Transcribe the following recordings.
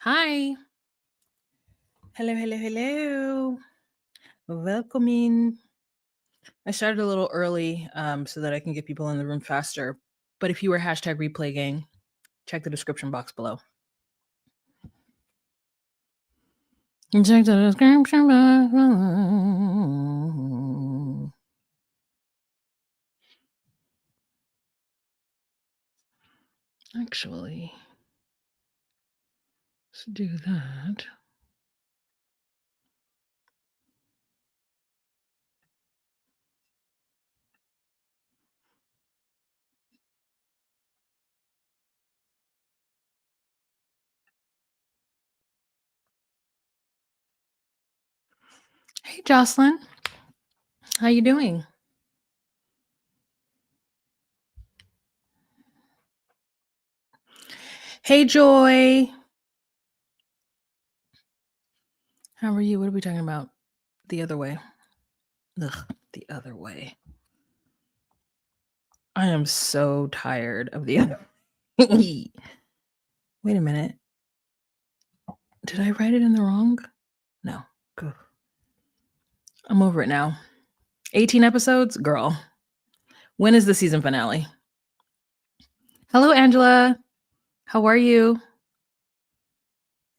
Hi. Hello, hello, hello. Welcome in. I started a little early so that I can get people in the room faster. But if you were hashtag replay gang, check the description box below. Check the description box below. Actually, let's do that. Hey, Jocelyn. How you doing? Hey, Joy. How are you? What are we talking about? The other way. Ugh, the other way. I am so tired of the other. Wait a minute. Did I write it in the wrong? No. Go. I'm over it now. 18 episodes? Girl. When is the season finale? Hello, Angela. How are you?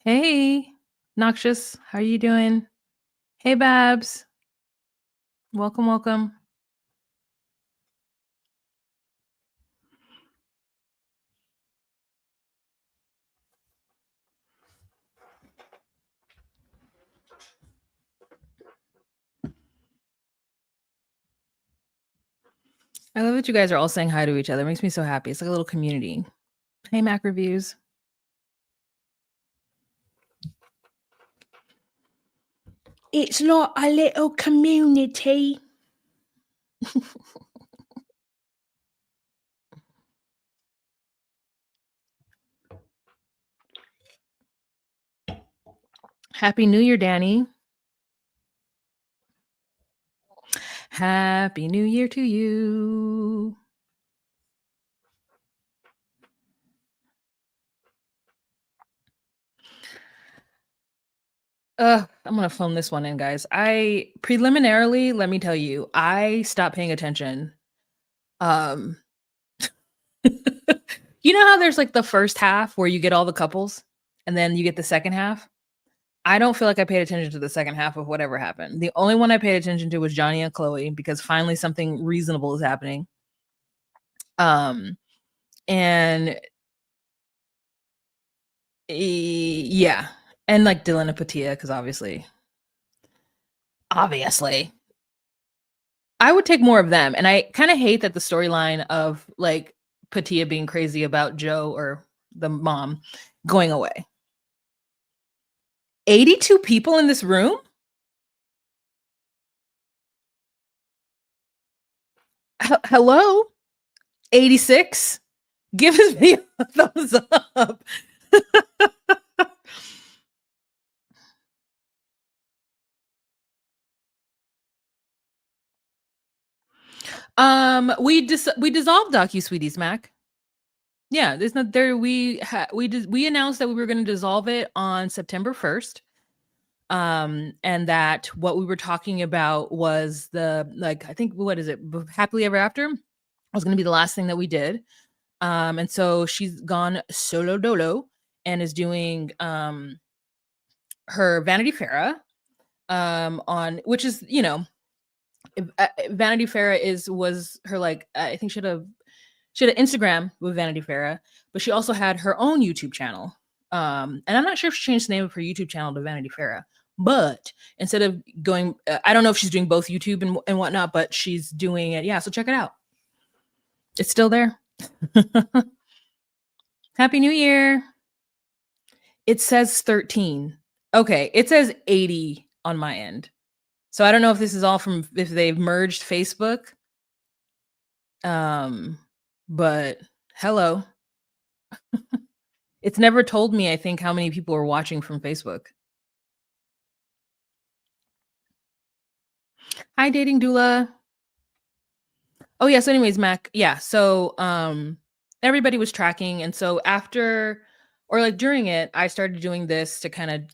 Hey, Noxious. How are you doing? Hey, Babs. Welcome, welcome. I love that you guys are all saying hi to each other. It makes me so happy. It's like a little community. Hey, Mac Reviews. It's like a little community. Happy New Year, Danny. Happy New Year to you. I'm gonna phone this one in, guys. Preliminarily, let me tell you, I stopped paying attention. You know how there's like the first half where you get all the couples and then you get the second half? I don't feel like I paid attention to the second half of whatever happened. The only one I paid attention to was Johny and Chloe because finally something reasonable is happening. And yeah. And like Dylan and Patia, because obviously. I would take more of them. And I kind of hate that the storyline of like Patia being crazy about Joe or the mom going away. 82 people in this room? Hello? 86? Give this video a thumbs up. We dissolved DocuSweeties, Mac. Yeah, there's not there. We announced that we were going to dissolve it on September 1st. And that what we were talking about was the I think what is it? Happily Ever After was going to be the last thing that we did. And so she's gone solo dolo and is doing her Vanity Fair on which is Vanity Fair was her I think she had an Instagram with Vanity Fair, but she also had her own YouTube channel. And I'm not sure if she changed the name of her YouTube channel to Vanity Fair, but instead of going, I don't know if she's doing both YouTube and whatnot, but she's doing it. Yeah, so check it out. It's still there. Happy New Year. It says 13. Okay, it says 80 on my end. So I don't know if this is all from if they've merged Facebook. But hello. It's never told me, I think, how many people are watching from Facebook. Hi, Dating Doula. Oh yeah, so anyways, Mac. Yeah, so everybody was tracking, and so after or like during it, I started doing this to kind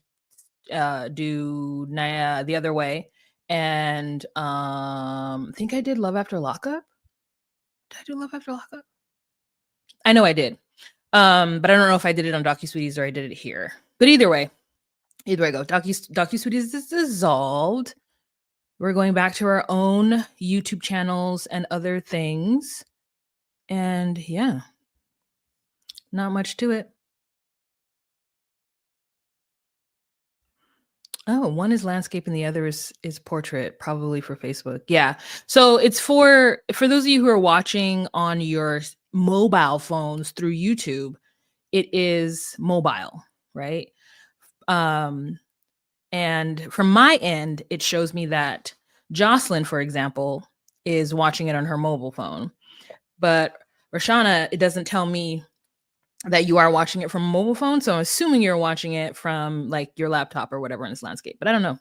of do Naya the other way. And I think I did Love After Lockup. Did I do Love After Lockup? I know I did. But I don't know if I did it on DocuSweeties or I did it here. But either way go. DocuSweeties is dissolved. We're going back to our own YouTube channels and other things. And yeah, not much to it. Oh, one is landscape and the other is portrait, probably for Facebook. Yeah. So it's for those of you who are watching on your mobile phones through YouTube, it is mobile, right? Um and from my end, it shows me that Jocelyn, for example, is watching it on her mobile phone. But Roshana, it doesn't tell me that you are watching it from a mobile phone. So I'm assuming you're watching it from like your laptop or whatever in this landscape. But I don't know.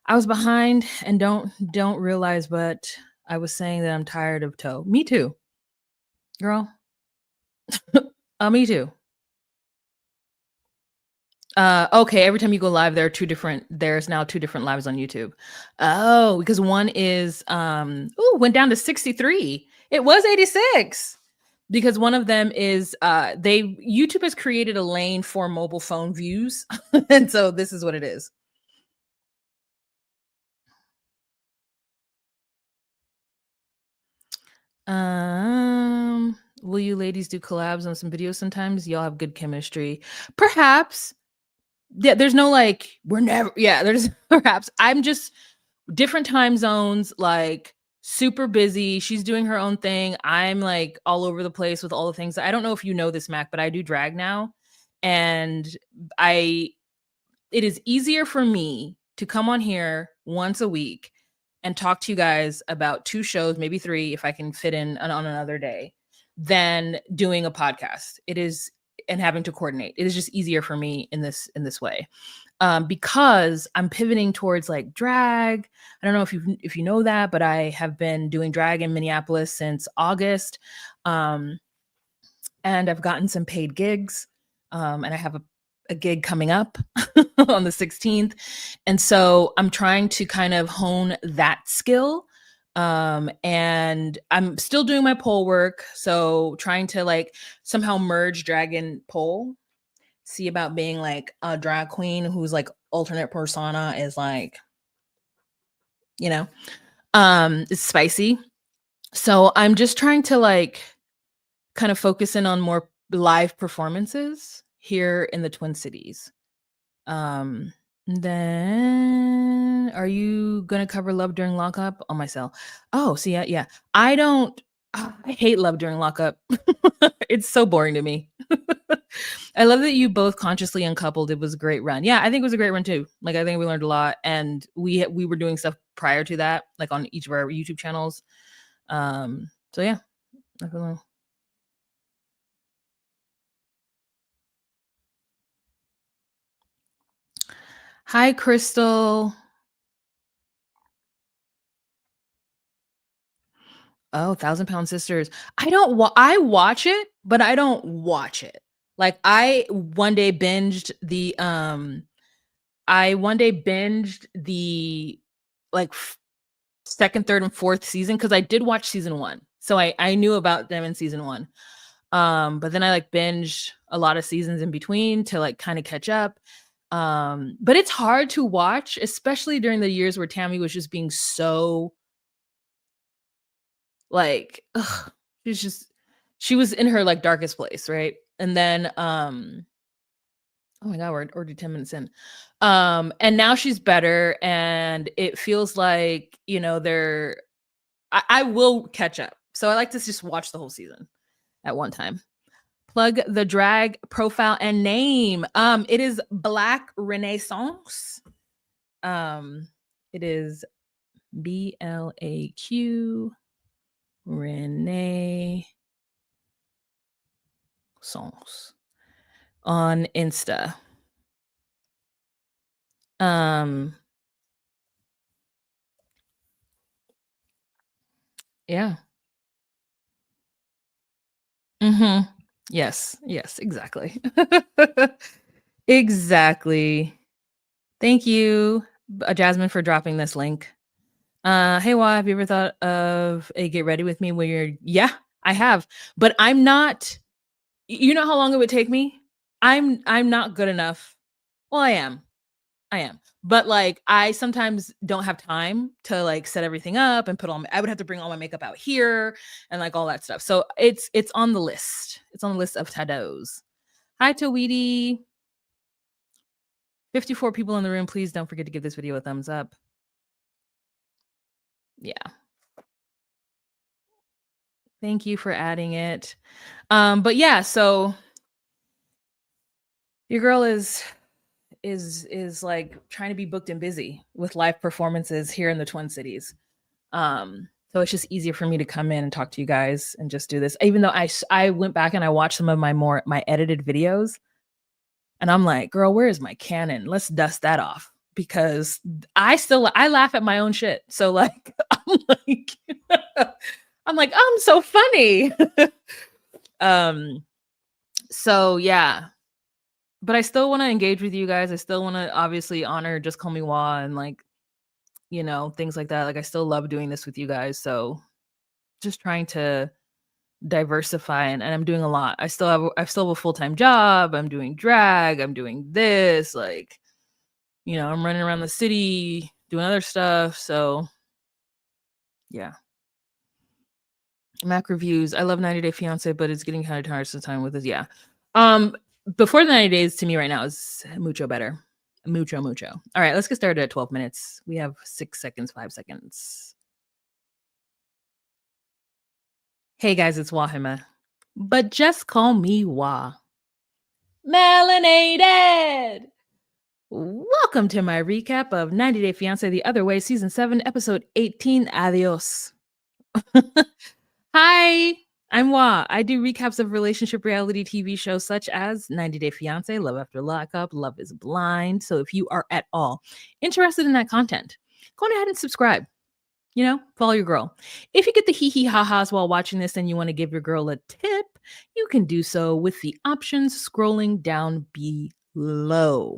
I was behind and don't realize, but I was saying that I'm tired of toe. Me too, girl. Me too. Okay, every time you go live, there's now two different lives on YouTube. Oh, because one is went down to 63. It was 86. Because one of them is YouTube has created a lane for mobile phone views. And so this is what it is. Will you ladies do collabs on some videos sometimes? Y'all have good chemistry. Perhaps. Yeah, there's no like, we're never, yeah, there's perhaps. I'm just different time zones, like super busy. She's doing her own thing. I'm like all over the place with all the things. I don't know if you know this, Mac, but I do drag now. And it is easier for me to come on here once a week and talk to you guys about 2 shows, maybe 3 if I can fit in on another day, than doing a podcast. It is, and having to coordinate. It is just easier for me in this way. Because I'm pivoting towards like drag. I don't know if you know that, but I have been doing drag in Minneapolis since August. And I've gotten some paid gigs. And I have a gig coming up on the 16th. And so I'm trying to kind of hone that skill. And I'm still doing my pole work. So trying to like somehow merge drag and pole, see about being like a drag queen who's like alternate persona is like, it's spicy. So I'm just trying to like kind of focus in on more live performances here in the Twin Cities. Um, then are you gonna cover Love During Lockup on my cell? Oh, see, yeah. I don't. I hate Love During Lockup. It's so boring to me. I love that you both consciously uncoupled. It was a great run. Yeah, I think it was a great run too. Like I think we learned a lot, and we were doing stuff prior to that, like on each of our YouTube channels. So yeah, I feel like. Hi, Crystal. Oh, 1,000 Pound Sisters. I watch it, but I don't watch it. Like I one day binged the like second, third, and fourth season because I did watch season 1. So I knew about them in season 1. But then I like binged a lot of seasons in between to like kind of catch up. But it's hard to watch, especially during the years where Tammy was just being so like, ugh, she was in her like darkest place, right? And then oh my god, we're already 10 minutes in. And now she's better, and it feels like, I will catch up. So I like to just watch the whole season at one time. Plug the drag profile and name. It is Black Renaissance. It is BLAQ Renaissance on Insta. Yeah. Mhm. Yes, yes, exactly. Exactly. Thank you, Jasmine, for dropping this link. Hey, Wa, have you ever thought of a get ready with me where you're yeah, I have, but I'm not you know how long it would take me? I'm not good enough. Well, I am. I am. But, like, I sometimes don't have time to, like, set everything up and put all my I would have to bring all my makeup out here and, like, all that stuff. So it's on the list. It's on the list of to-dos. Hi, Tweety. 54 people in the room. Please don't forget to give this video a thumbs up. Yeah. Thank you for adding it. But yeah, so your girl is like trying to be booked and busy with live performances here in the Twin Cities. So it's just easier for me to come in and talk to you guys and just do this. Even though I went back and I watched some of my edited videos, and I'm like, girl, where is my Canon? Let's dust that off because I laugh at my own shit. So like I'm like I'm like, I'm so funny. um so yeah. But I still want to engage with you guys. I still want to obviously honor Just Call Me Wah and like, things like that. Like I still love doing this with you guys. So just trying to diversify and I'm doing a lot. I still have a full-time job. I'm doing drag. I'm doing this. Like, I'm running around the city doing other stuff. So yeah. Mac reviews. I love 90 Day Fiance, but it's getting kind of tired sometimes with this. Yeah. Um, Before the 90 days to me right now is mucho better. Mucho, mucho. All right, let's get started at 12 minutes. We have 6 seconds, 5 seconds. Hey guys, it's Wahima. But just call me Wah. Melanated! Welcome to my recap of 90 Day Fiance The Other Way, Season 7, Episode 18, Adios. Hi, I'm Wah. I do recaps of relationship reality TV shows such as 90 Day Fiance, Love After Lockup, Love is Blind. So if you are at all interested in that content, go ahead and subscribe. Follow your girl. If you get the hee hee ha ha's while watching this and you want to give your girl a tip, you can do so with the options scrolling down below.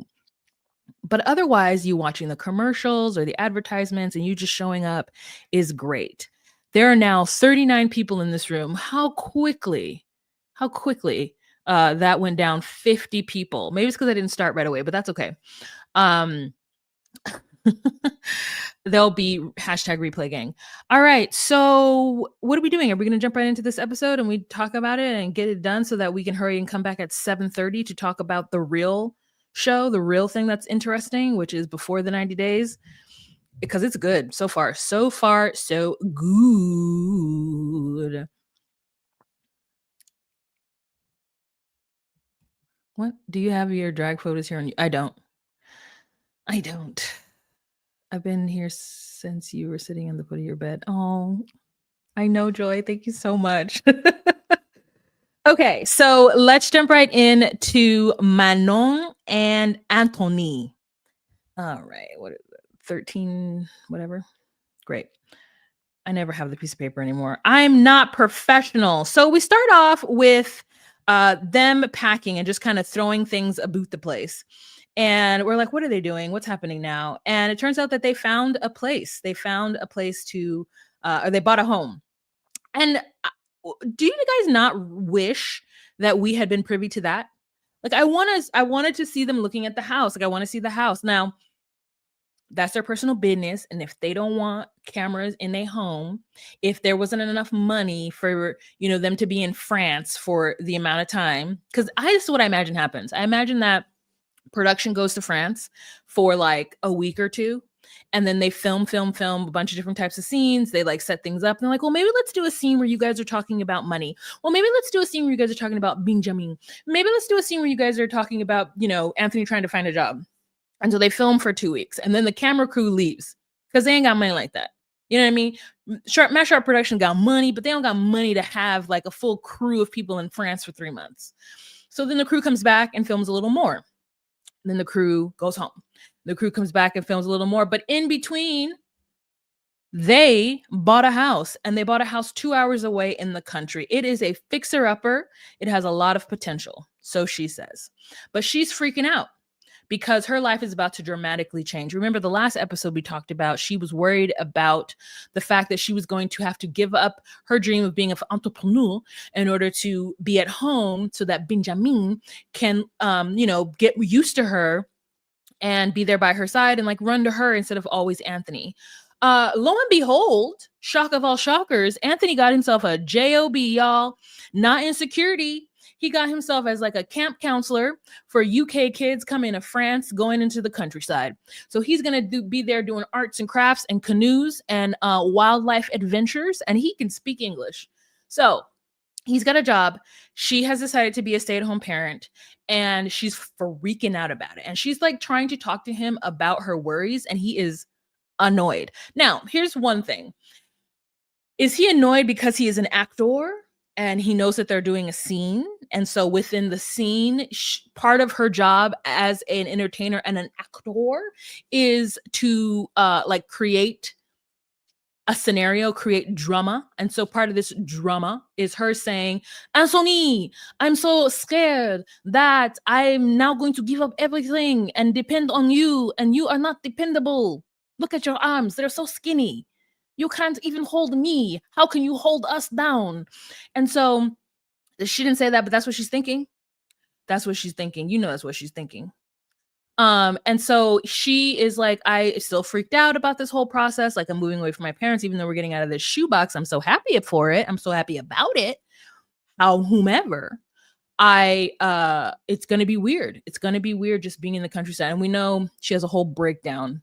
But otherwise, you watching the commercials or the advertisements and you just showing up is great. There are now 39 people in this room. How quickly that went down 50 people. Maybe it's because I didn't start right away, but that's okay. There'll be hashtag replay gang. All right. So what are we doing? Are we going to jump right into this episode and we talk about it and get it done so that we can hurry and come back at 7:30 to talk about the real show, the real thing that's interesting, which is before the 90 days, because it's good so far. So far, so good. What? Do you have your drag photos here on you? I don't. I've been here since you were sitting in the foot of your bed. Oh, I know, Joy. Thank you so much. Okay, so let's jump right in to Manon and Anthony. All right, what is it? 13, whatever. Great. I never have the piece of paper anymore. I'm not professional. So we start off with them packing and just kind of throwing things about the place. And we're like, what are they doing? What's happening now? And it turns out that they found a place. They found a place to, or they bought a home. And do you guys not wish that we had been privy to that? Like, I wanted to see them looking at the house. Like, I want to see the house. Now, that's their personal business. And if they don't want cameras in their home, if there wasn't enough money for, them to be in France for the amount of time, because this is what I imagine happens. I imagine that production goes to France for like a week or two. And then they film a bunch of different types of scenes. They like set things up. And they're like, well, maybe let's do a scene where you guys are talking about money. Well, maybe let's do a scene where you guys are talking about Benjamin. Maybe let's do a scene where you guys are talking about, Anthony trying to find a job. And so they film for 2 weeks. And then the camera crew leaves because they ain't got money like that. You know what I mean? Mass Sharp Production got money, but they don't got money to have like a full crew of people in France for 3 months. So then the crew comes back and films a little more. And then the crew goes home. The crew comes back and films a little more. But in between, They bought a house, and they bought a house 2 hours away in the country. It is a fixer-upper. It has a lot of potential, so she says. But she's freaking out because her life is about to dramatically change. Remember the last episode we talked about, she was worried about the fact that she was going to have to give up her dream of being an entrepreneur in order to be at home so that Benjamin can, get used to her and be there by her side and like run to her instead of always Anthony. Lo and behold, shock of all shockers, Anthony got himself a job, y'all. Not in security. He got himself as like a camp counselor for UK kids coming to France, going into the countryside. So he's gonna be there doing arts and crafts and canoes and wildlife adventures, and he can speak English. So he's got a job. She has decided to be a stay-at-home parent, and she's freaking out about it. And she's like trying to talk to him about her worries, and he is annoyed. Now, here's one thing. Is he annoyed because he is an actor and he knows that they're doing a scene? And so within the scene, part of her job as an entertainer and an actor is to like create a scenario, create drama. And so part of this drama is her saying, Anthony, I'm so scared that I'm now going to give up everything and depend on you, and you are not dependable. Look at your arms, they're so skinny. You can't even hold me. How can you hold us down? And so she didn't say that, but that's what she's thinking. That's what she's thinking. You know, that's what she's thinking. And so she is like, I still freaked out about this whole process. Like, I'm moving away from my parents, even though we're getting out of this shoebox. I'm so happy for it. I'm so happy about it. Whomever. It's gonna be weird. It's gonna be weird just being in the countryside. And we know she has a whole breakdown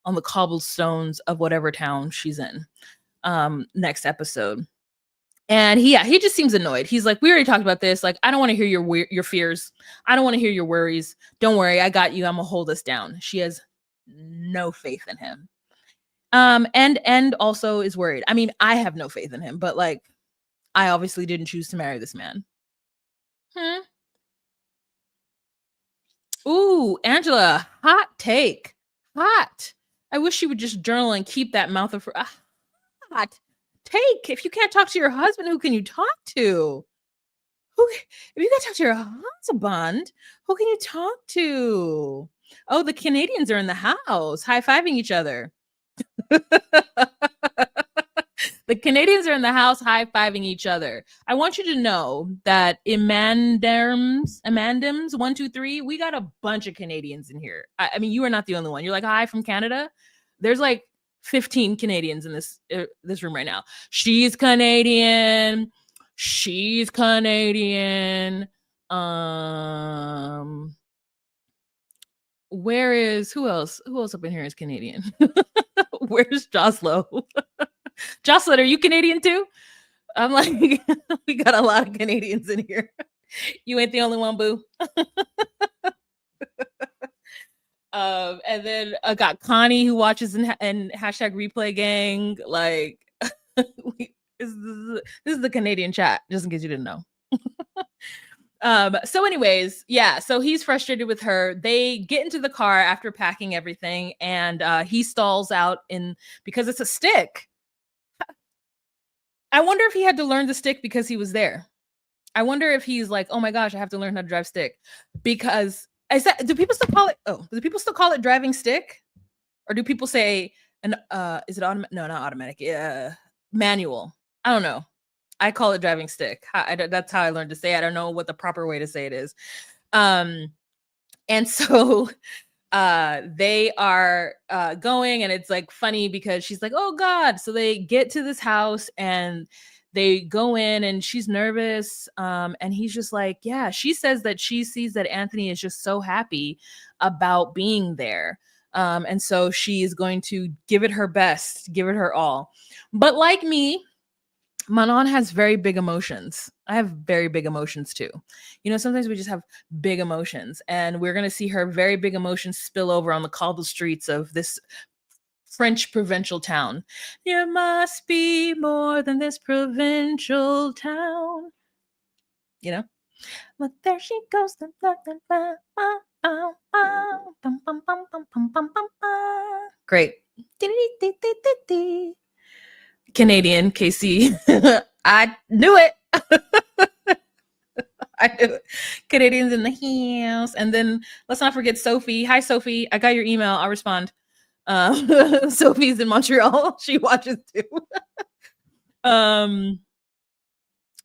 on the cobblestones of whatever town she's in. Next episode. And he just seems annoyed. He's like, we already talked about this. Like, I don't want to hear your fears. I don't want to hear your worries. Don't worry, I got you. I'm gonna hold us down. She has no faith in him. And also is worried. I mean, I have no faith in him, but like, I obviously didn't choose to marry this man. Ooh, Angela, hot take. Hot. I wish she would just journal and keep that mouth of her. Hot take. If you can't talk to your husband, who can you talk to? If you can't talk to your husband, who can you talk to? Oh, the Canadians are in the house, high-fiving each other. The Canadians are in the house high-fiving each other. I want you to know that Amandams 1, 2, 3, we got a bunch of Canadians in here. I mean, you are not the only one. You're like, hi from Canada. There's like 15 Canadians in this room right now. She's Canadian. She's Canadian. Who else? Who else up in here is Canadian? Where's Joslo? Jocelyn, are you Canadian too? I'm like, we got a lot of Canadians in here. You ain't the only one, boo. And then I got Connie who watches and hashtag replay gang. Like, this is the Canadian chat, just in case you didn't know. So anyways, yeah, so he's frustrated with her. They get into the car after packing everything, and he stalls out because it's a stick. I wonder if he had to learn the stick because he was there. I wonder if he's like, oh my gosh, I have to learn how to drive stick. Because do people still call it driving stick? Or do people say is it automatic? No, not automatic. Manual. I don't know. I call it driving stick. That's how I learned to say it. I don't know what the proper way to say it is. And so they are going, and it's like funny because she's like, oh God. So they get to this house and they go in, and she's nervous. And he's just like, yeah, she says that she sees that Anthony is just so happy about being there. And so she is going to give it her best, give it her all. But like me, Manon has very big emotions. I have very big emotions too. You know, sometimes we just have big emotions, and we're going to see her very big emotions spill over on the cobbled streets of this French provincial town. There must be more than this provincial town. You know? But there she goes. Great. Canadian, KC. I knew it. I knew it. Canadians in the house. And then let's not forget Sophie. Hi, Sophie. I got your email. I'll respond. Sophie's in Montreal. She watches too.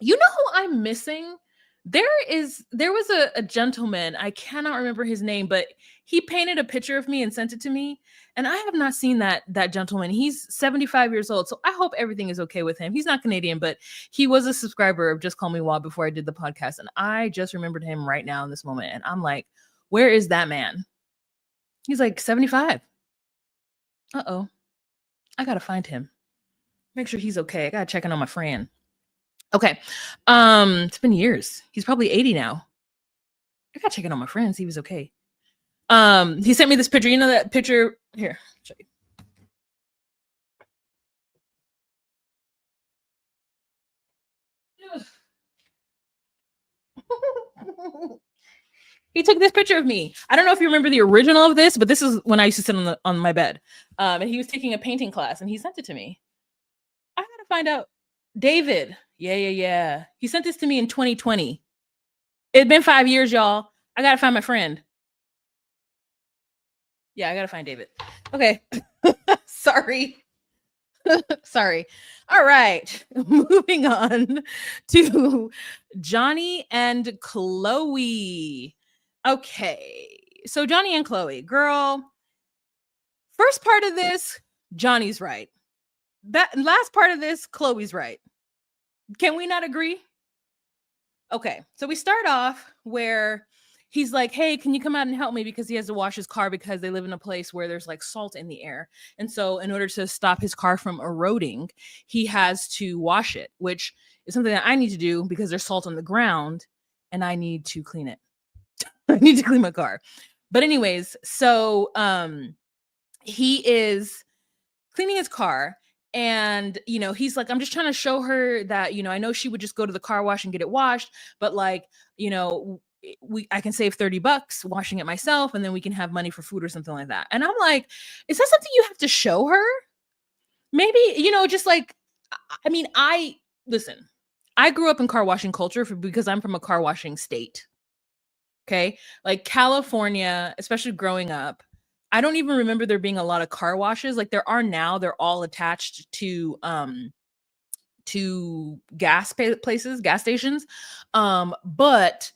You know who I'm missing? There was a gentleman, I cannot remember his name, but he painted a picture of me and sent it to me, and I have not seen that gentleman. He's 75 years old, so I hope everything is okay with him. He's not Canadian, but he was a subscriber of Just Call Me Wah before I did the podcast, and I just remembered him right now in this moment, and I'm like, where is that man? He's like 75. Uh-oh. I gotta find him. Make sure he's okay. I gotta check in on my friend. Okay. It's been years. He's probably 80 now. I gotta check in on my friends. He was okay. He sent me this picture. You know that picture? Here, I'll show you. He took this picture of me. I don't know if you remember the original of this, but this is when I used to sit on my bed. And he was taking a painting class, and he sent it to me. I gotta find out. David. Yeah. He sent this to me in 2020. It's been 5 years, y'all. I gotta find my friend. Yeah, I gotta find David. Okay. Sorry. Sorry. All right. Moving on to Johny and Chloe. Okay. So Johny and Chloe, girl, first part of this, Johnny's right. That last part of this, Chloe's right. Can we not agree? Okay. So we start off where he's like, hey, can you come out and help me? Because he has to wash his car because they live in a place where there's like salt in the air. And so in order to stop his car from eroding, he has to wash it, which is something that I need to do because there's salt on the ground and I need to clean it. I need to clean my car. But anyways, so he is cleaning his car. And, he's like, I'm just trying to show her that, I know she would just go to the car wash and get it washed, but like, I can save $30 washing it myself, and then we can have money for food or something like that. And I'm like, is that something you have to show her? Maybe, just like, listen, I grew up in car washing culture because I'm from a car washing state. Okay. Like California, especially growing up, I don't even remember there being a lot of car washes. Like there are now, they're all attached to gas stations. But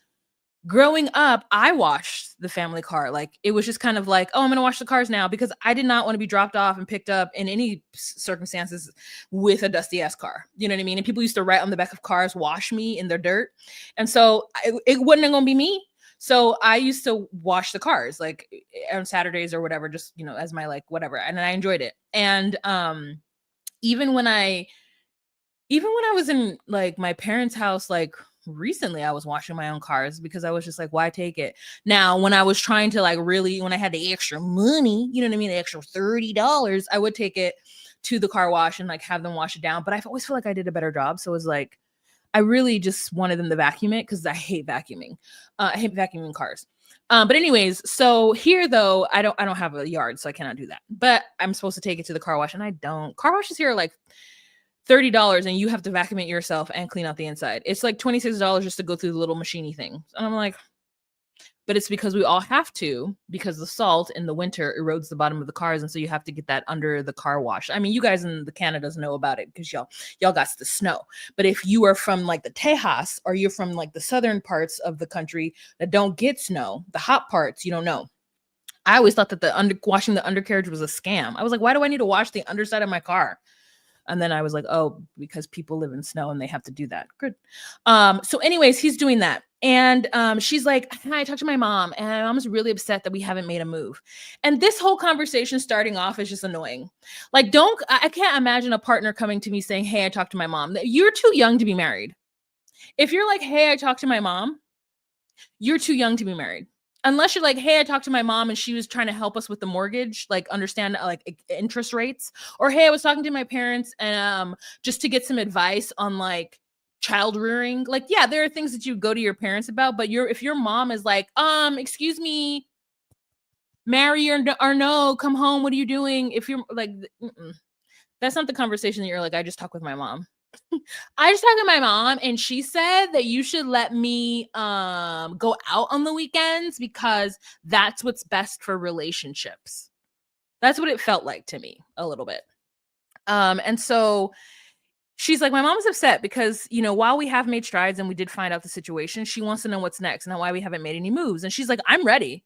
growing up, I washed the family car. Like it was just kind of like, oh, I'm going to wash the cars now because I did not want to be dropped off and picked up in any circumstances with a dusty ass car. You know what I mean? And people used to write on the back of cars, wash me in their dirt. And so it wasn't going to be me. So I used to wash the cars like on Saturdays or whatever, just, as my like whatever. And I enjoyed it. And even when I was in like my parents' house, like recently I was washing my own cars because I was just like, why take it? Now, when I was trying to like really, when I had the extra money, you know what I mean? The extra $30, I would take it to the car wash and like have them wash it down. But I always feel like I did a better job. So it was like, I really just wanted them to vacuum it because I hate vacuuming. I hate vacuuming cars. But anyways, so here though, I don't have a yard, so I cannot do that. But I'm supposed to take it to the car wash, and I don't. Car washes here are like $30, and you have to vacuum it yourself and clean out the inside. It's like $26 just to go through the little machiney thing. And I'm like, but it's because we all have to, because the salt in the winter erodes the bottom of the cars, and so you have to get that under the car wash. I mean, you guys in the Canadas know about it because y'all got the snow. But if you are from like the Tejas, or you're from like the southern parts of the country that don't get snow, the hot parts, you don't know. I always thought that washing the undercarriage was a scam. I was like, why do I need to wash the underside of my car? And then I was like, oh, because people live in snow and they have to do that. Good. So anyways, he's doing that. And she's like, I talked to my mom, and my mom's really upset that we haven't made a move. And this whole conversation starting off is just annoying. Like, I can't imagine a partner coming to me saying, hey, I talked to my mom. You're too young to be married. If you're like, hey, I talked to my mom, you're too young to be married. Unless you're like, hey, I talked to my mom and she was trying to help us with the mortgage, like understand like interest rates. Or, hey, I was talking to my parents and just to get some advice on like child rearing. Like, yeah, there are things that you go to your parents about, but if your mom is like, excuse me, marry or no, come home. What are you doing? If you're like, that's not the conversation that you're like, I just talk with my mom. I just talked to my mom and she said that you should let me go out on the weekends because that's what's best for relationships. That's what it felt like to me a little bit. And so she's like, my mom's upset because, while we have made strides and we did find out the situation, she wants to know what's next and why we haven't made any moves. And she's like, I'm ready.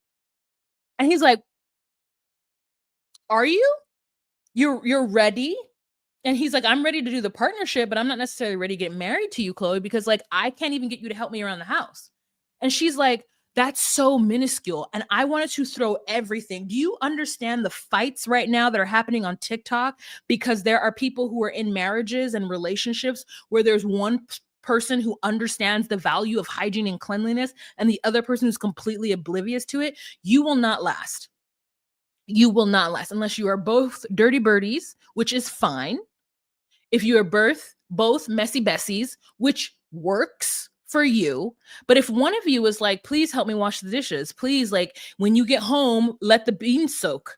And he's like, are you? You're ready? And he's like, I'm ready to do the partnership, but I'm not necessarily ready to get married to you, Chloe, because like I can't even get you to help me around the house. And she's like, that's so minuscule. And I wanted to throw everything. Do you understand the fights right now that are happening on TikTok? Because there are people who are in marriages and relationships where there's one person who understands the value of hygiene and cleanliness and the other person who's completely oblivious to it. You will not last. You will not last unless you are both dirty birdies, which is fine. If you are both messy Bessies, which works for you. But if one of you is like, please help me wash the dishes, please, like when you get home, let the beans soak.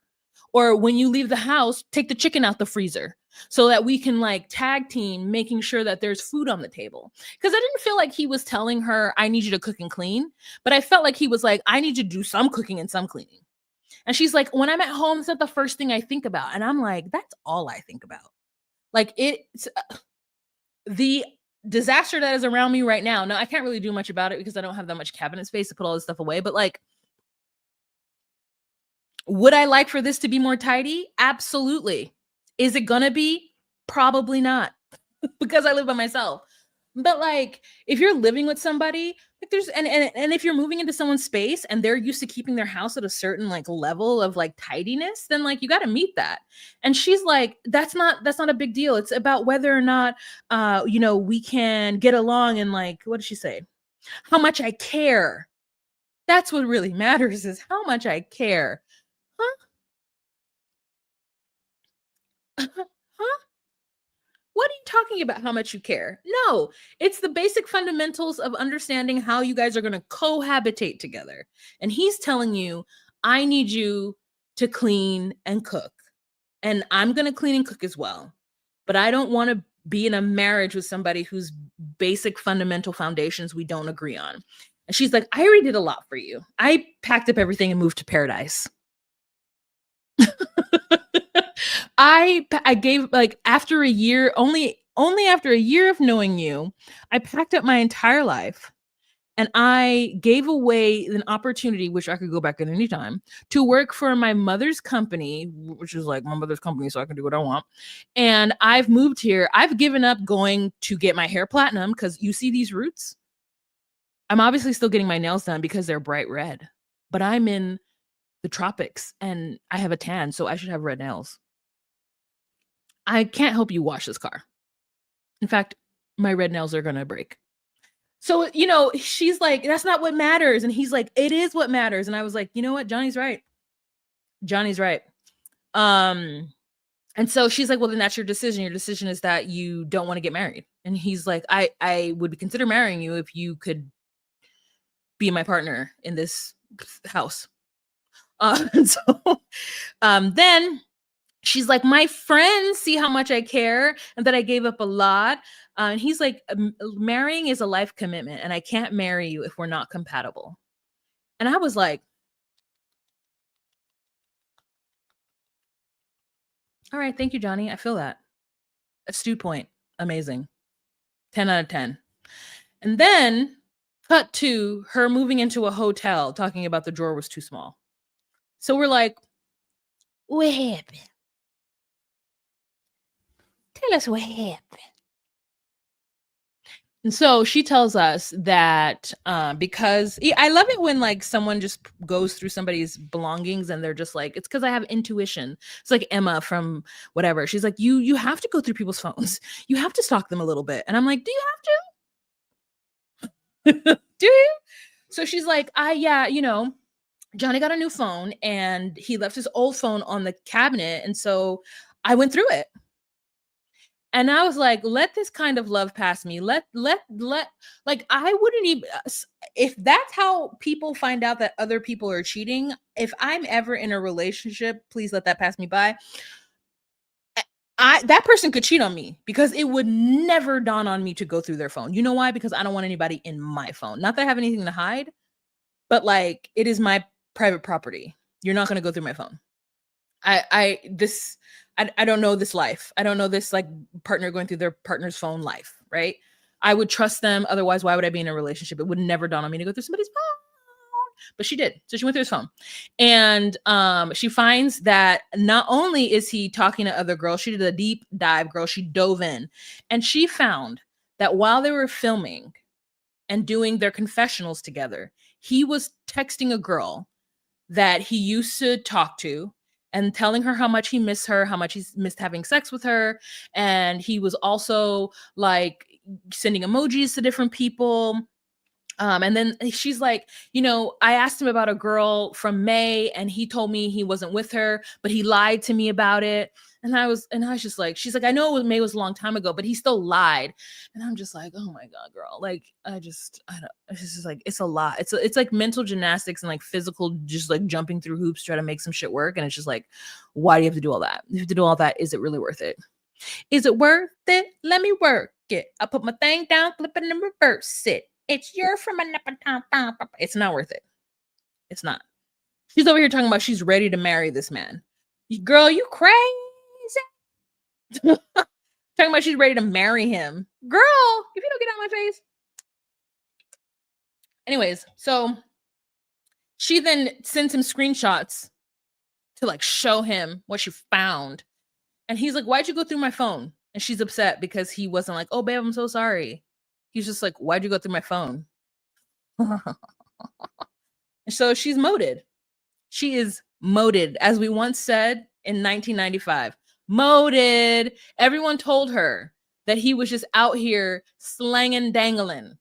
Or when you leave the house, take the chicken out the freezer so that we can like tag team making sure that there's food on the table. Because I didn't feel like he was telling her, I need you to cook and clean. But I felt like he was like, I need you to do some cooking and some cleaning. And she's like, when I'm at home, it's not the first thing I think about. And I'm like, that's all I think about. Like it's the disaster that is around me right now. Now, I can't really do much about it because I don't have that much cabinet space to put all this stuff away. But like, would I like for this to be more tidy? Absolutely. Is it gonna be? Probably not because I live by myself. But like, if you're living with somebody, like there's and if you're moving into someone's space and they're used to keeping their house at a certain like level of like tidiness, then like you got to meet that. And she's like, that's not a big deal. It's about whether or not we can get along and like what did she say? How much I care. That's what really matters is how much I care. Huh? Huh? What are you talking about? How much you care? No, it's the basic fundamentals of understanding how you guys are going to cohabitate together. And he's telling you, I need you to clean and cook. And I'm going to clean and cook as well. But I don't want to be in a marriage with somebody whose basic fundamental foundations we don't agree on. And she's like, I already did a lot for you. I packed up everything and moved to paradise. I gave like after a year, only after a year of knowing you, I packed up my entire life and I gave away an opportunity, which I could go back at any time, to work for my mother's company, which is like my mother's company, so I can do what I want. And I've moved here. I've given up going to get my hair platinum because you see these roots. I'm obviously still getting my nails done because they're bright red, but I'm in the tropics and I have a tan, so I should have red nails. I can't help you wash this car. In fact, my red nails are gonna break. So, she's like, that's not what matters. And he's like, it is what matters. And I was like, you know what? Johnny's right. Johnny's right. And so she's like, well, then that's your decision. Your decision is that you don't want to get married. And he's like, I would consider marrying you if you could be my partner in this house. And so then she's like, my friends see how much I care and that I gave up a lot. And he's like, marrying is a life commitment and I can't marry you if we're not compatible. And I was like, all right, thank you, Johnny. I feel that. Astute point. Amazing. 10 out of 10. And then cut to her moving into a hotel talking about the drawer was too small. So we're like, what happened? Tell us what happened. And so she tells us that because I love it when like someone just goes through somebody's belongings and they're just like, it's because I have intuition. It's like Emma from whatever. She's like, you have to go through people's phones. You have to stalk them a little bit. And I'm like, do you have to? Do you? So she's like, yeah, Johnny got a new phone and he left his old phone on the cabinet. And so I went through it. And I was like, let this kind of love pass me. Let like I wouldn't even if that's how people find out that other people are cheating, if I'm ever in a relationship, please let that pass me by. That person could cheat on me because it would never dawn on me to go through their phone. You know why? Because I don't want anybody in my phone. Not that I have anything to hide, but like it is my private property. You're not going to go through my phone. I don't know this life. I don't know this like partner going through their partner's phone life, right? I would trust them. Otherwise, why would I be in a relationship? It would never dawn on me to go through somebody's phone. But she did. So she went through his phone. And she finds that not only is he talking to other girls, she did a deep dive, girl. She dove in. And she found that while they were filming and doing their confessionals together, he was texting a girl that he used to talk to and telling her how much he missed her, how much he's missed having sex with her. And he was also like sending emojis to different people. And then she's like, you know, I asked him about a girl from May and he told me he wasn't with her, but he lied to me about it. And I was just like, she's like, I know May was a long time ago, but he still lied. And I'm just like, oh my God, girl. Like, I don't, it's just like, it's a lot. It's like mental gymnastics and like physical, just like jumping through hoops, trying to make some shit work. And it's just like, why do you have to do all that? You have to do all that. Is it really worth it? Is it worth it? Let me work it. I put my thing down, flip it and reverse it. It's your from a It's not worth it. It's not. She's over here talking about she's ready to marry this man. Girl, you crazy. Talking about she's ready to marry him. Girl, if you don't get out of my face. Anyways, so she then sends him screenshots to like show him what she found. And he's like, why'd you go through my phone? And she's upset because he wasn't like, oh, babe, I'm so sorry. He's just like, why'd you go through my phone? So she's moded. She is moded, as we once said in 1995. Moded. Everyone told her that he was just out here slanging dangling,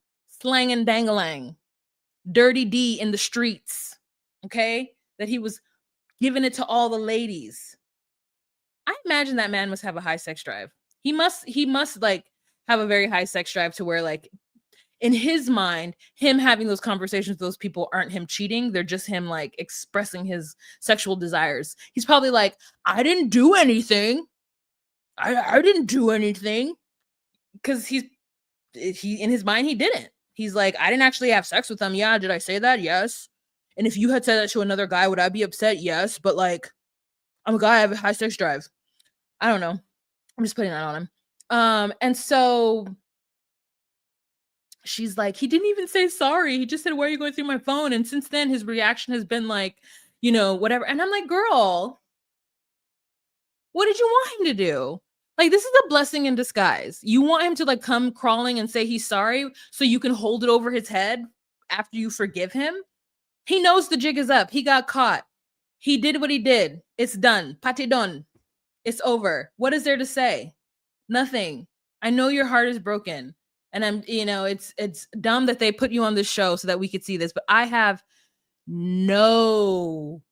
dirty D in the streets. Okay? That he was giving it to all the ladies. I imagine that man must have a high sex drive. He must like have a very high sex drive to where like in his mind, him having those conversations with those people aren't him cheating. They're just him like expressing his sexual desires. He's probably like, I didn't do anything. I didn't do anything. Because he in his mind, he didn't. He's like, I didn't actually have sex with them. Yeah, did I say that? Yes. And if you had said that to another guy, would I be upset? Yes. But like, I'm a guy, I have a high sex drive. I don't know. I'm just putting that on him. And so she's like, he didn't even say sorry. He just said, why are you going through my phone? And since then, his reaction has been like, you know, whatever. And I'm like, girl, what did you want him to do? Like, this is a blessing in disguise. You want him to like come crawling and say he's sorry so you can hold it over his head after you forgive him? He knows the jig is up. He got caught. He did what he did. It's done. Pate done. It's over. What is there to say? Nothing. I know your heart is broken. And I'm, you know, it's dumb that they put you on this show so that we could see this, but I have no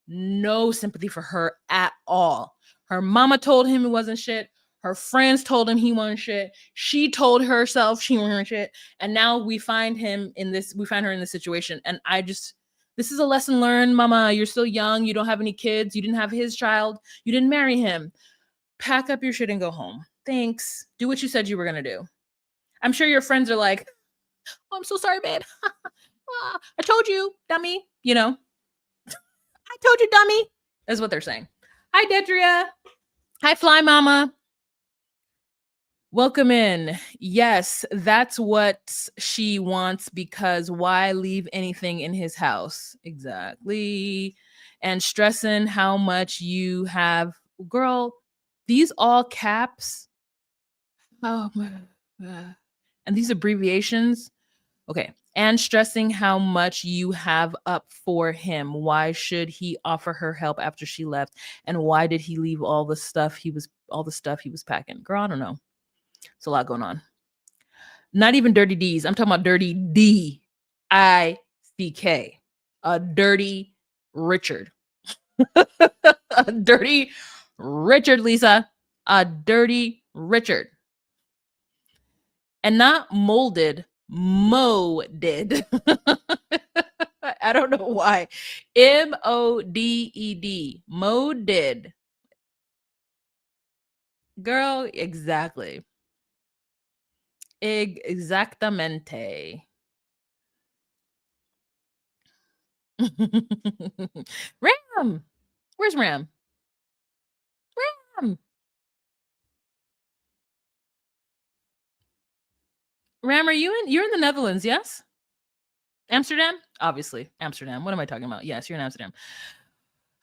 sympathy for her at all. Her mama told him he wasn't shit. Her friends told him he wasn't shit. She told herself she wasn't shit. And now we find her in this situation. And this is a lesson learned, mama. You're still young. You don't have any kids. You didn't have his child. You didn't marry him. Pack up your shit and go home. Thanks. Do what you said you were going to do. I'm sure your friends are like, oh, I'm so sorry, babe. I told you, dummy. You know, I told you, dummy. That's what they're saying. Hi, Dedria. Hi, Fly Mama. Welcome in. Yes, that's what she wants because why leave anything in his house? Exactly. And stressing how much you have. Girl, these all caps. Oh my God. And these abbreviations. Okay. And stressing how much you have up for him. Why should he offer her help after she left? And why did he leave all the stuff he was packing? Girl, I don't know. It's a lot going on. Not even dirty D's. I'm talking about dirty D-I-C-K. A dirty Richard. A dirty Richard, Lisa. A dirty Richard. and not molded, moded. I don't know why. Moded. Moded. Girl, exactly. Exactamente. Ram. Where's Ram? Ram. Ram, you're in the Netherlands, yes? Amsterdam? Obviously. Amsterdam. What am I talking about? Yes, you're in Amsterdam.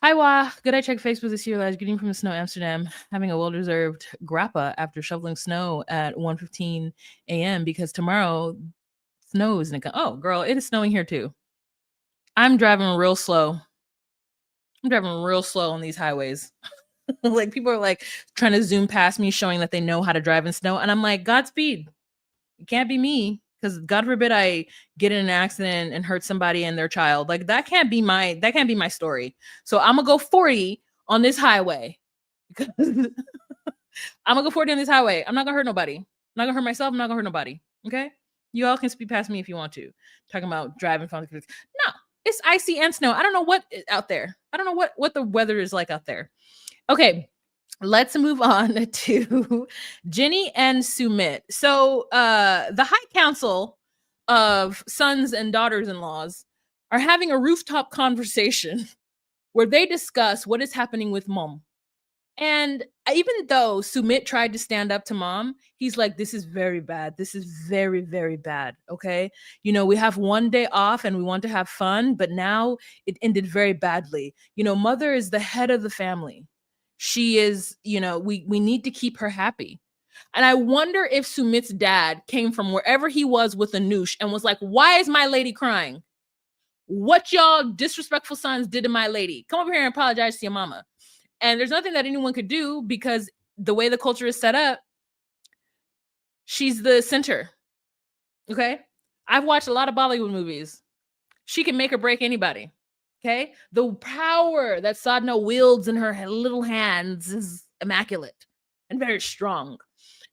Hi, Wah. Good, I checked Facebook this year. Last getting from the snow, Amsterdam, having a well-deserved grappa after shoveling snow at 1:15 a.m. because tomorrow snow is gonna come. Oh, girl, it is snowing here too. I'm driving real slow. I'm driving real slow on these highways. Like people are like trying to zoom past me, showing that they know how to drive in snow, and I'm like, Godspeed. It can't be me because God forbid I get in an accident and hurt somebody and their child. Like that can't be my story. So I'm gonna go 40 on this highway because I'm gonna go 40 on this highway. I'm not gonna hurt nobody. I'm not gonna hurt myself. I'm not gonna hurt nobody. Okay. You all can speed past me if you want to. Talking about driving fast. No, it's icy and snow. I don't know what is out there. I don't know what the weather is like out there. Okay, let's move on to Johny and Sumit. So the High Council of sons and daughters-in-laws are having a rooftop conversation where they discuss what is happening with mom. And even though Sumit tried to stand up to mom, he's like, this is very bad. This is very, very bad. Okay. We have one day off and we want to have fun, but now it ended very badly. Mother is the head of the family. She is, we need to keep her happy. And I wonder if Sumit's dad came from wherever he was with Anush and was like, why is my lady crying? What y'all disrespectful sons did to my lady? Come over here and apologize to your mama. And there's nothing that anyone could do because the way the culture is set up, she's the center. Okay. I've watched a lot of Bollywood movies. She can make or break anybody. Okay. The power that Sadhna wields in her little hands is immaculate and very strong.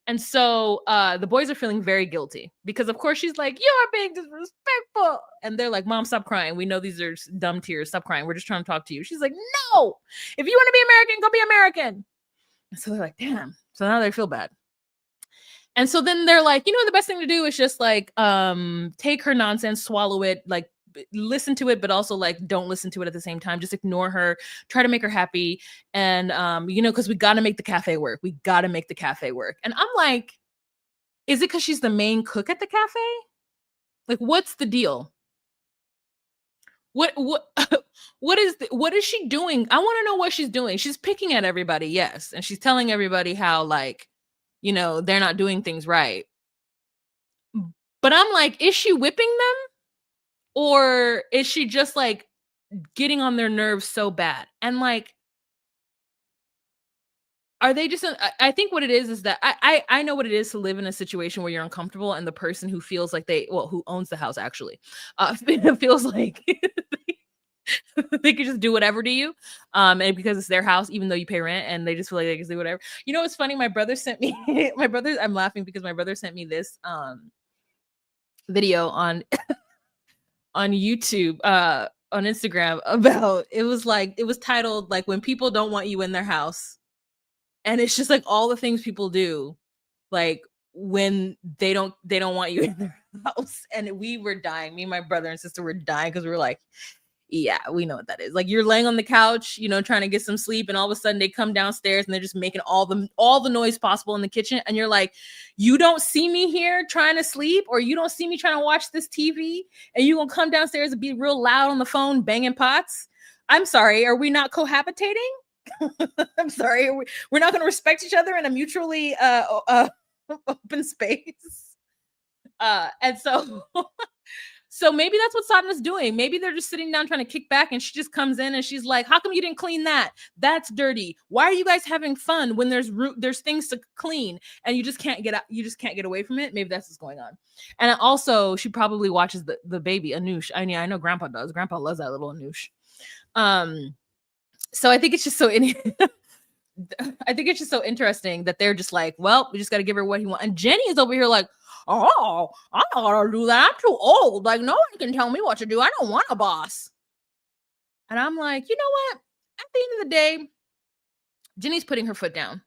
And so the boys are feeling very guilty because, of course, she's like, you're being disrespectful. And they're like, Mom, stop crying. We know these are dumb tears. Stop crying. We're just trying to talk to you. She's like, no, if you want to be American, go be American. And so they're like, damn. So now they feel bad. And so then they're like, the best thing to do is just like take her nonsense, swallow it, like listen to it, but also like don't listen to it at the same time. Just ignore her, try to make her happy. And because we got to make the cafe work. We got to make the cafe work. And I'm like, is it because she's the main cook at the cafe? Like, what's the deal? What what is she doing? I want to know what she's doing. She's picking at everybody, yes, and she's telling everybody how like they're not doing things right. But I'm like, is she whipping them? Or is she just like getting on their nerves so bad? And like, are they just I think what it is that I know what it is to live in a situation where you're uncomfortable and the person who feels like who owns the house actually feels like they could just do whatever to you and because it's their house even though you pay rent and they just feel like they can do whatever. It's funny, my brother sent me I'm laughing because my brother sent me this video on YouTube on Instagram about it was titled like when people don't want you in their house. And it's just like all the things people do like when they don't want you in their house. And we were dying. Me and my brother and sister were dying because we were like, yeah, we know what that is. Like you're laying on the couch, trying to get some sleep, and all of a sudden they come downstairs and they're just making all the noise possible in the kitchen. And you're like, you don't see me here trying to sleep, or you don't see me trying to watch this TV, and you gonna come downstairs and be real loud on the phone banging pots. I'm sorry, are we not cohabitating? I'm sorry, we're not gonna respect each other in a mutually open space. And so So maybe that's what Sadhna's doing. Maybe they're just sitting down trying to kick back and she just comes in and she's like, how come you didn't clean that? That's dirty. Why are you guys having fun when there's things to clean and you just can't get out, you just can't get away from it? Maybe that's what's going on. And also she probably watches the baby Anush. I know Grandpa does. Grandpa loves that little Anush. So I think it's just so I think it's just so interesting that they're just like, well, we just got to give her what he wants. And Jenny is over here like, Oh, I'm not gonna do that. I'm too old. Like, no one can tell me what to do. I don't want a boss. And I'm like, you know what? At the end of the day, Jenny's putting her foot down.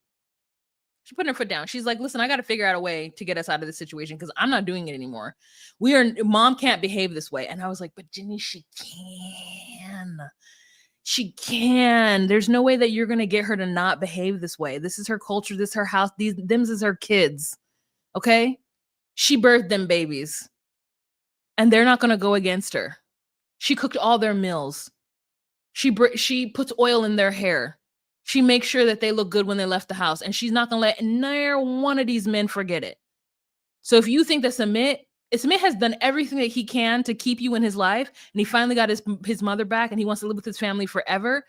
She's putting her foot down. She's like, listen, I got to figure out a way to get us out of this situation because I'm not doing it anymore. Mom can't behave this way. And I was like, but Jenny, she can. She can. There's no way that you're going to get her to not behave this way. This is her culture. This is her house. Them's is her kids. Okay. She birthed them babies and they're not going to go against her. She cooked all their meals. She puts oil in their hair. She makes sure that they look good when they left the house. And she's not going to let near one of these men forget it. So if you think that Sumit has done everything that he can to keep you in his life, and he finally got his mother back and he wants to live with his family forever,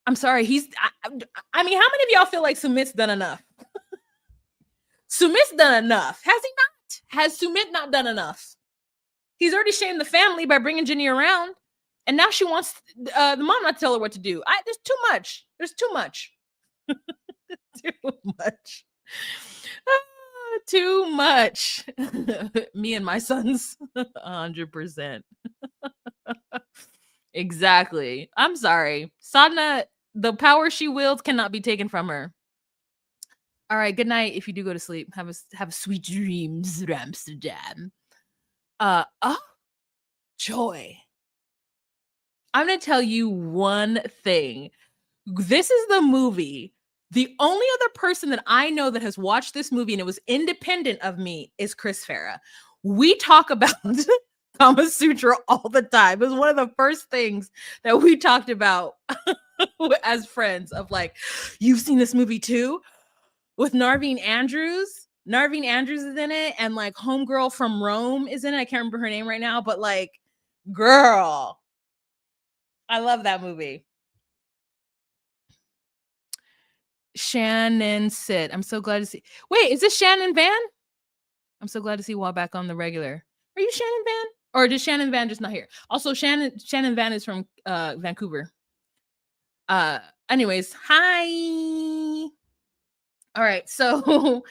I'm sorry. I mean, how many of y'all feel like Sumit's done enough? Sumit's done enough. Has he not? Has Sumit not done enough? He's already shamed the family by bringing Jenny around. And now she wants the mom not to tell her what to do. There's too much. There's too much. Too much. Too much. Me and my sons, 100%. Exactly. I'm sorry. Sadhna, the power she wields cannot be taken from her. All right. Good night. If you do go to sleep, have sweet dreams, Amsterdam. Joy. I'm going to tell you one thing. This is the movie. The only other person that I know that has watched this movie and it was independent of me is Chris Farah. We talk about Kama Sutra all the time. It was one of the first things that we talked about as friends of like, you've seen this movie too? With Narveen Andrews. Narveen Andrews is in it and like homegirl from Rome is in it. I can't remember her name right now, but like, girl, I love that movie. Shannon Sit. I'm so glad to see. Wait, is this Shannon Van? I'm so glad to see Wall back on the regular. Are you Shannon Van? Or is Shannon Van just not here? Also, Shannon Van is from Vancouver. Anyways, hi. All right, so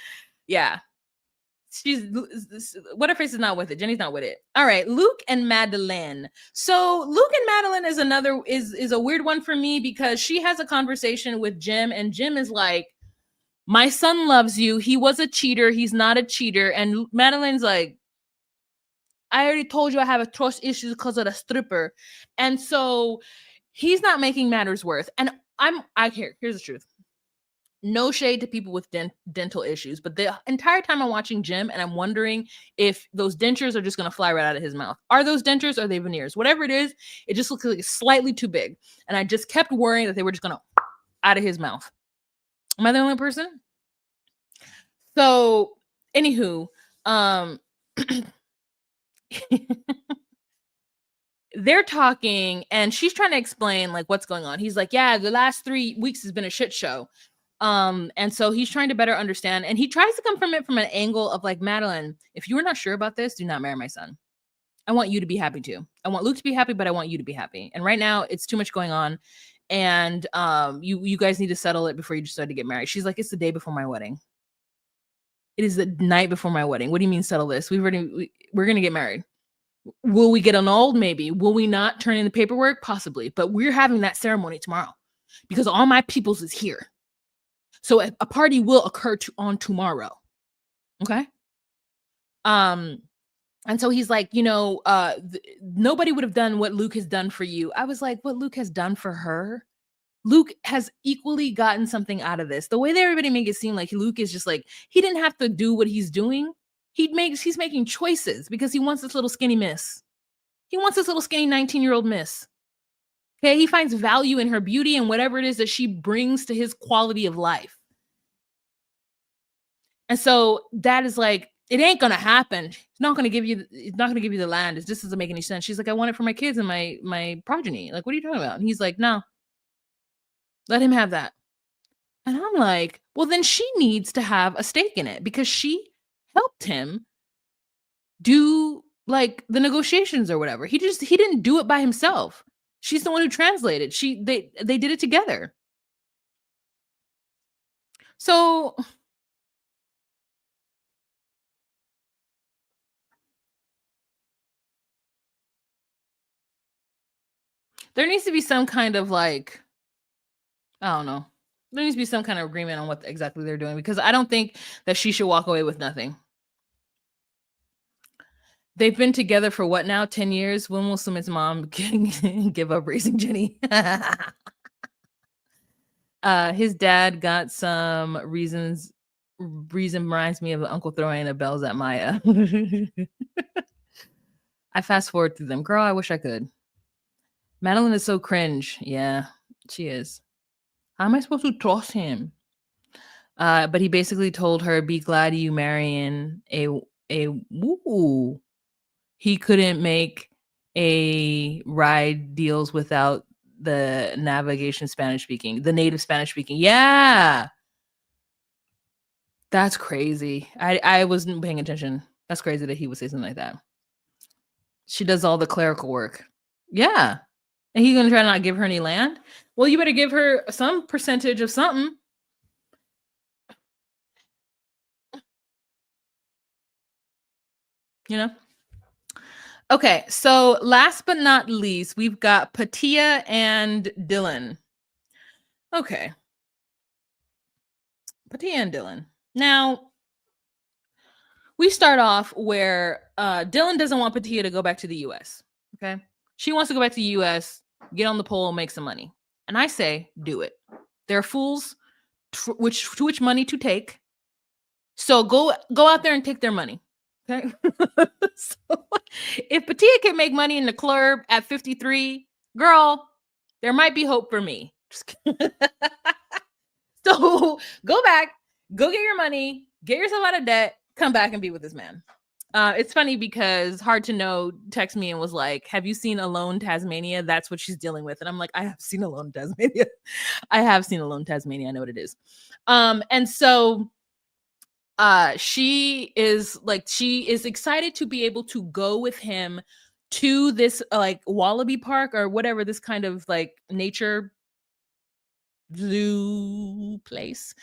yeah. What her face is not with it. Jenny's not with it. All right, Luke and Madeline. So Luke and Madeline is a weird one for me because she has a conversation with Jim, and Jim is like, "My son loves you. He was a cheater. He's not a cheater." And Madeline's like, "I already told you I have a trust issues because of the stripper," and so he's not making matters worse. And here's the truth. No shade to people with dental issues, but the entire time I'm watching Jim and I'm wondering if those dentures are just going to fly right out of his mouth. Are those dentures or are they veneers? Whatever it is, it just looks like it's slightly too big. And I just kept worrying that they were just going to out of his mouth. Am I the only person? So, anywho, they're talking and she's trying to explain like what's going on. He's like, yeah, the last 3 weeks has been a shit show. And so he's trying to better understand, and he tries to come from it from an angle of like, Madeline, if you were not sure about this, do not marry my son. I want you to be happy too. I want Luke to be happy, but I want you to be happy. And right now it's too much going on. And you guys need to settle it before you decide to get married. She's like, it's the day before my wedding. It is the night before my wedding. What do you mean settle this? We're gonna get married. Will we get annulled? Maybe. Will we not turn in the paperwork? Possibly. But we're having that ceremony tomorrow because all my peoples is here. So a party will occur on tomorrow. Okay. And so he's like, nobody would have done what Luke has done for you. I was like, what Luke has done for her? Luke has equally gotten something out of this. The way that everybody make it seem like Luke is just like, he didn't have to do what he's doing. He's making choices because he wants this little skinny miss. He wants this little skinny 19-year-old miss. Okay. He finds value in her beauty and whatever it is that she brings to his quality of life. And so that is like, it ain't gonna happen. It's not gonna give you the land. It just doesn't make any sense. She's like, I want it for my kids and my progeny. Like, what are you talking about? And he's like, no, let him have that. And I'm like, well, then she needs to have a stake in it because she helped him do like the negotiations or whatever. He didn't do it by himself. She's the one who translated. They did it together. So There needs to be some kind of like, I don't know. There needs to be some kind of agreement on what exactly they're doing because I don't think that she should walk away with nothing. They've been together for what now? 10 years? When will Sumit's mom give up raising Jenny? His dad got some reasons. Reason reminds me of Uncle throwing the bells at Maya. I fast forward through them. Girl, I wish I could. Madeline is so cringe. Yeah, she is. How am I supposed to trust him? But he basically told her, "Be glad you marrying a woo." He couldn't make a ride deals without the navigation Spanish speaking, the native Spanish speaking. Yeah, that's crazy. I wasn't paying attention. That's crazy that he would say something like that. She does all the clerical work. Yeah, and he's gonna try to not give her any land. Well, you better give her some percentage of something. You know. Okay, so last but not least, we've got Patia and Dylan. Okay, Patia and Dylan. Now, we start off where Dylan doesn't want Patia to go back to the US. Okay. She wants to go back to the US, get on the pole, make some money. And I say, do it. They're fools which money to take. So go out there and take their money. Okay. So if Patia can make money in the club at 53, girl, there might be hope for me. So go back, go get your money, get yourself out of debt, come back and be with this man. It's funny because Hard to Know texted me and was like, "Have you seen Alone Tasmania? That's what she's dealing with." And I'm like, "I have seen Alone Tasmania. I have seen Alone Tasmania. I know what it is." And so she is excited to be able to go with him to this like Wallaby Park or whatever, this kind of like nature zoo place.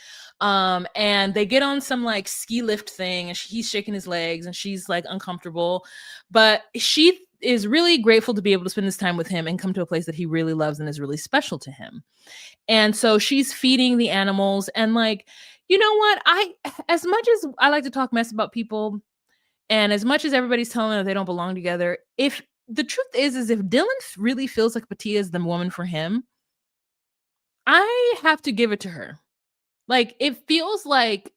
And they get on some like ski lift thing and he's shaking his legs and she's like uncomfortable, but she is really grateful to be able to spend this time with him and come to a place that he really loves and is really special to him. And so she's feeding the animals and like, you know what, I as much as I like to talk mess about people and as much as everybody's telling them they don't belong together, if the truth is if Dylan really feels like Patia is the woman for him, I have to give it to her. Like, it feels like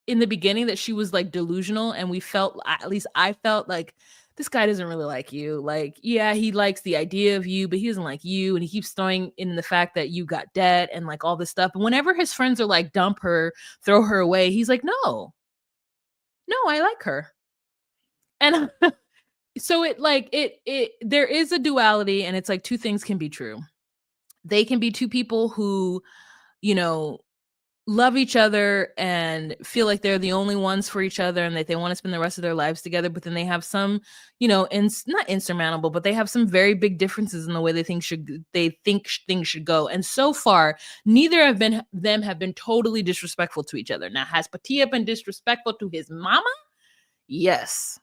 in the beginning that she was, like, delusional, and we felt at least I felt like, "This guy doesn't really like you." Like, yeah, he likes the idea of you, but he doesn't like you, and he keeps throwing in the fact that you got debt and, like, all this stuff, and whenever his friends are like, "Dump her, throw her away," he's like, "No. No, I like her." And so it there is a duality, and it's like 2 things can be true. They can be 2 people who, you know, love each other and feel like they're the only ones for each other and that they want to spend the rest of their lives together, but then they have some, not insurmountable, but they have some very big differences in the way things should go. And so far, neither of them have been totally disrespectful to each other. Now, has Patia been disrespectful to his mama? Yes.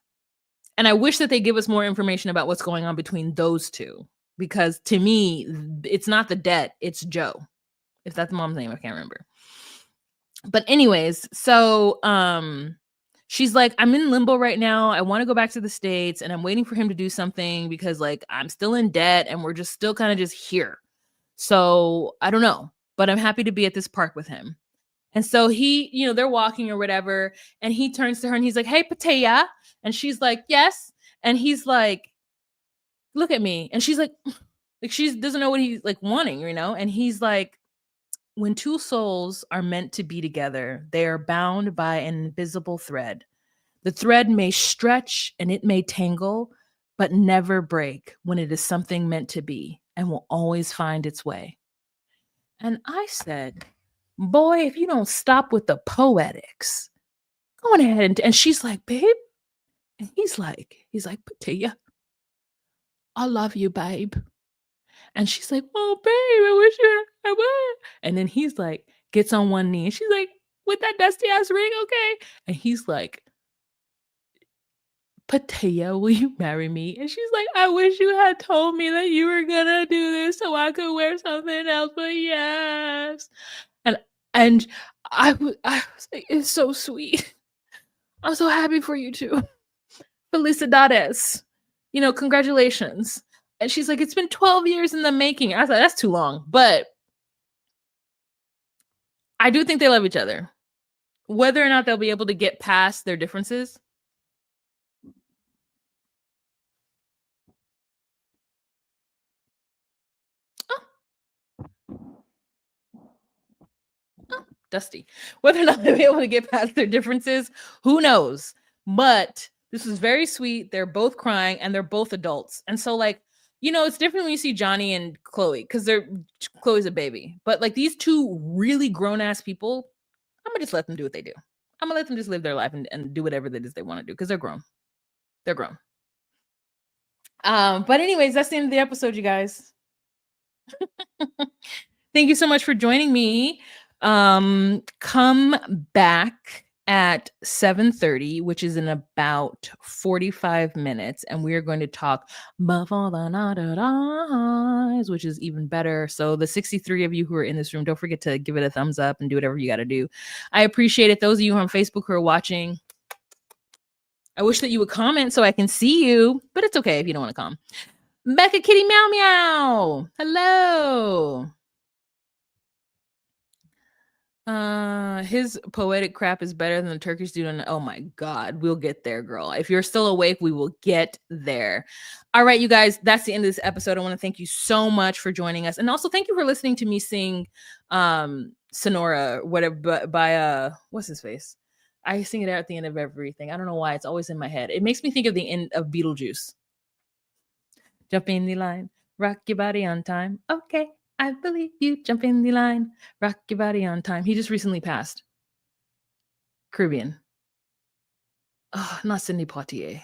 And I wish that they give us more information about what's going on between those two, because to me, it's not the debt, it's Joe. If that's mom's name, I can't remember. But anyways, so she's like, "I'm in limbo right now. I want to go back to the States and I'm waiting for him to do something because like I'm still in debt and we're just still kind of just here. So I don't know, but I'm happy to be at this park with him." And so he, they're walking or whatever, and he turns to her and he's like, "Hey, Patea." And she's like, "Yes." And he's like, "Look at me." And she's like she doesn't know what he's like wanting, And he's like, "When two souls are meant to be together, they are bound by an invisible thread. The thread may stretch and it may tangle, but never break when it is something meant to be and will always find its way." And I said, "Boy, if you don't stop with the poetics, go on ahead." And she's like, "Babe." And he's like, "Patia, I love you, babe." And she's like, "Oh, babe, I wish I would." And then he's like, gets on one knee. And she's like, "With that dusty ass ring, okay?" And he's like, Patea, will you marry me? And she's like, I wish you had told me that you were gonna do this so I could wear something else, but yes. And and I was like, it's so sweet. I'm so happy for you two. Felicidades. You know, congratulations. And she's like, it's been 12 years in the making. I thought that's too long, but I do think they love each other. Whether or not they'll be able to get past their differences. Oh, Dusty. Whether or not they'll be able to get past their differences, who knows? But this was very sweet. They're both crying and they're both adults. And so, like, you know, it's different when you see Johny and Chloe because Chloe's a baby. But like these two really grown ass people, I'm gonna just let them do what they do. I'm gonna let them just live their life and do whatever it is they want to do because they're grown. They're grown. But anyways, that's the end of the episode, you guys. Thank you so much for joining me. Come back at 7:30, which is in about 45 minutes, and we are going to talk Before the Night Dies, which is even better. So the 63 of you who are in this room, don't forget to give it a thumbs up and do whatever you got to do. I appreciate it. Those of you on Facebook who are watching, I wish that you would comment so I can see you, but it's okay if you don't want to come. Becca Kitty Meow Meow. Hello. His poetic crap is better than the Turkish dude. And oh my God, we'll get there, girl. If you're still awake, we will get there. All right, you guys, that's the end of this episode. I want to thank you so much for joining us. And also thank you for listening to me sing Sonora, whatever by what's his face? I sing it out at the end of everything. I don't know why. It's always in my head. It makes me think of the end of Beetlejuice. Jump in the line, rock your body on time. Okay. I believe you. Jump in the line. Rock your body on time. He just recently passed. Caribbean. Oh, not Cindy Poitier.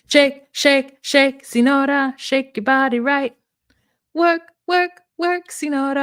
Shake, shake, shake, Sinora. Shake your body right. Work, work, work, Sinora.